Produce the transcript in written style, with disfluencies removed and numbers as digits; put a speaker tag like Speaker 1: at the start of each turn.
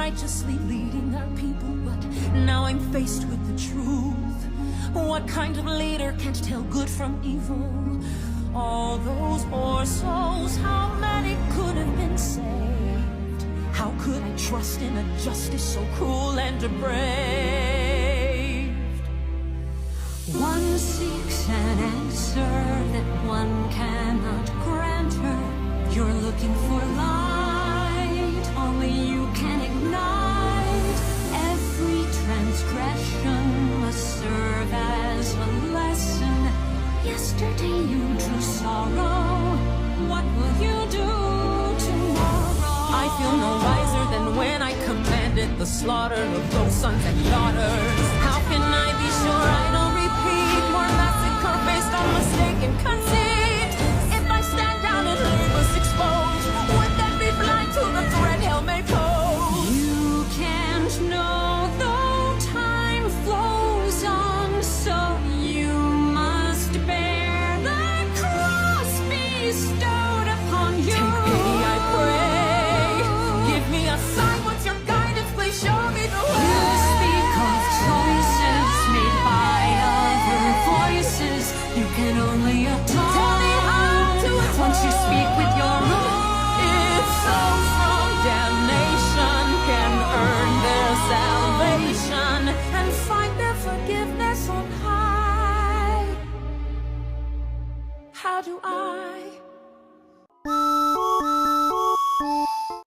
Speaker 1: righteously leading our people, but now I'm faced with the truth. What kind of leader can't tell good from evil? All those poor souls, how many could have been saved? How could I trust in a justice so cruel and depraved? One seeks an answer that one cannot grant her. You're looking for light, only you can ignite. Every transgression must serve as a lesson. Yesterday you drew sorrow, what will you do tomorrow? I feel no wiser than when I commanded the slaughter of those sons and daughters.